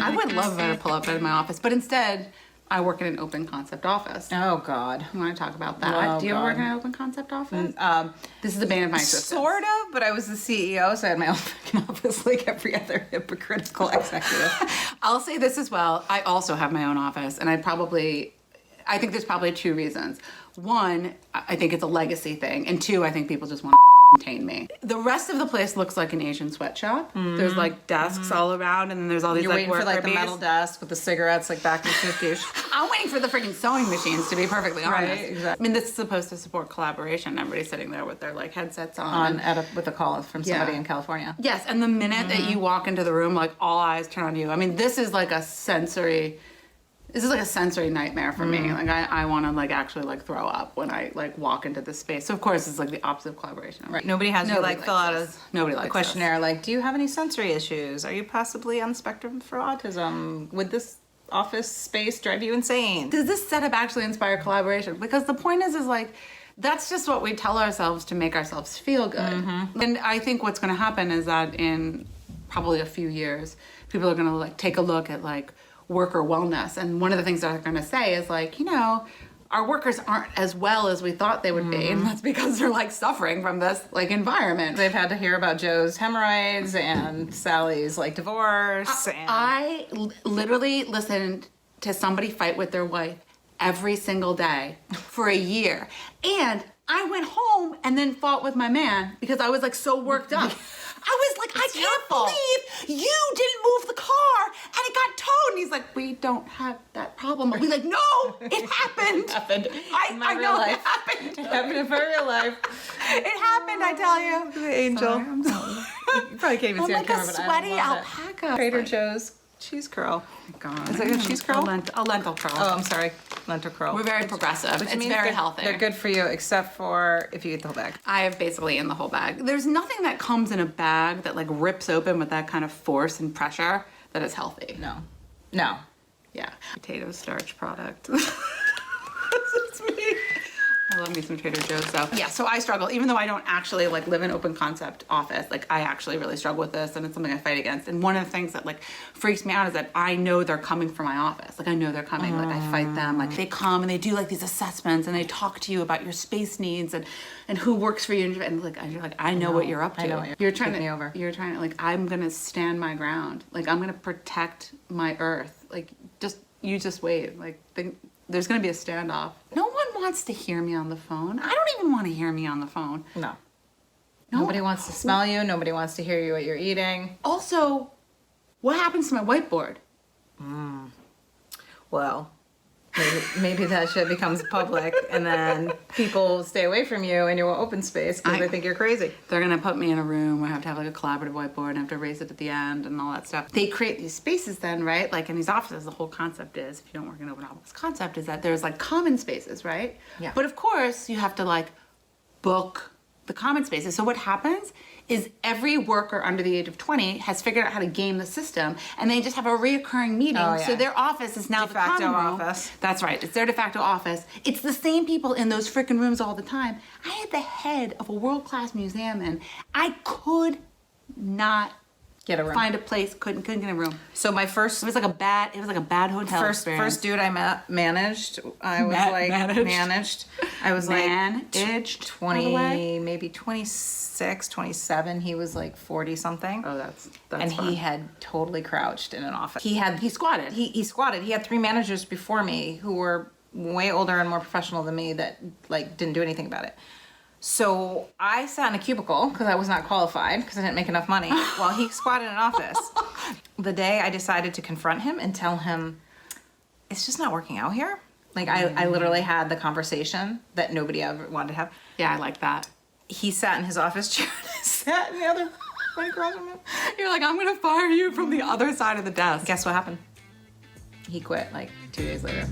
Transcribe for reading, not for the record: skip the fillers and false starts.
I would love to pull up at my office, but instead, I work in an open concept office. Oh, God. You want to talk about that? Do you ever work in an open concept office? This is the bane of my existence. Sort of, but I was the CEO, so I had my own fucking office like every other hypocritical executive. I'll say this as well. I also have my own office, and I think there's probably two reasons. One, I think it's a legacy thing, and two, I think people just want to contain me. The rest of the place looks like an Asian sweatshop. There's like desks all around, and then there's all these You're like waiting for like worker the metal bees. desk with the cigarettes like back in the 50s. I'm waiting for the freaking sewing machines, to be perfectly honest. Right, exactly. I mean, this is supposed to support collaboration. Everybody's sitting there with their like headsets on. With a call from somebody in California. Yes, and the minute that you walk into the room, like all eyes turn on you. I mean, this is like a sensory nightmare for me. Like I want to like actually like throw up when I like walk into this space. So of course it's like the opposite of collaboration. Right. Nobody has you like fill out a questionnaire like, do you have any sensory issues? Are you possibly on the spectrum for autism? Would this office space drive you insane? Does this setup actually inspire collaboration? Because the point is like, that's just what we tell ourselves to make ourselves feel good. And I think what's going to happen is that in probably a few years, people are going to like take a look at like worker wellness. And one of the things that they're going to say is like, you know, our workers aren't as well as we thought they would be. And that's because they're like suffering from this like environment. They've had to hear about Joe's hemorrhoids and Sally's like divorce. I literally listened to somebody fight with their wife every single day for a year. And I went home and then fought with my man because I was like so worked up. I was like, I can't believe you didn't move the car and it got towed. And he's like, we don't have that problem. I'll be like, no, it happened. It happened. I know life. it happened. It happened in my real life. It happened, I tell you. The angel. Sorry, I'm sorry. You probably can't even I'm see on like camera, a but I sweaty love alpaca. it. Trader Joe's cheese curl. Oh, God. Is it a cheese curl? A lentil curl. Oh, I'm sorry. Lentil curl. We're very progressive. It's means very healthy. They're good for you, except for if you eat the whole bag. I have basically in the whole bag. There's nothing that comes in a bag that like rips open with that kind of force and pressure that is healthy. No. Yeah. Potato starch product. That's me. I love me some Trader Joe's though. Yeah, so I struggle, even though I don't actually like live in open concept office, like I actually really struggle with this and it's something I fight against. And one of the things that like freaks me out is that I know they're coming for my office. Like I know they're coming, like I fight them. Like they come and they do like these assessments and they talk to you about your space needs and who works for you. And like, you're like, I know what you're up to. I know what you're trying to, me over. You're trying to like, I'm gonna stand my ground. Like I'm gonna protect my earth. Like you just wait. Like there's gonna be a standoff. No one wants to hear me on the phone. I don't even want to hear me on the phone. No. Nobody wants to smell you. Nobody wants to hear you what you're eating. Also, what happens to my whiteboard? Well, maybe that shit becomes public and then people stay away from you in your open space because they think you're crazy. They're gonna put me in a room where I have to have like a collaborative whiteboard and I have to erase it at the end and all that stuff. They create these spaces then, right? Like in these offices, the whole concept is, if you don't work in open office, concept is that there's like common spaces, right? Yeah. But of course, you have to like book the common spaces. So what happens is every worker under the age of 20 has figured out how to game the system and they just have a reoccurring meeting. Oh, yeah. So their office is now De facto the common room. office. That's right. It's their de facto office. It's the same people in those freaking rooms all the time. I had the head of a world-class museum and I could not Get a room. find a place, couldn't get a room. So my first It was like a bad hotel experience. first dude I managed, I was managed. I was Managed, like by the way? 20, maybe 26, 27. He was like 40 something. Oh, that's and fun. he had totally crouched in an office. He squatted. He squatted. He had 3 managers before me who were way older and more professional than me that like didn't do anything about it. So I sat in a cubicle because I was not qualified because I didn't make enough money while he squatted in an office. The day I decided to confront him and tell him, it's just not working out here. Like I literally had the conversation that nobody ever wanted to have. Yeah, I like that. He sat in his office chair and I sat in the other right across from him. You're like, I'm gonna fire you from the other side of the desk. Guess what happened? He quit like 2 days later.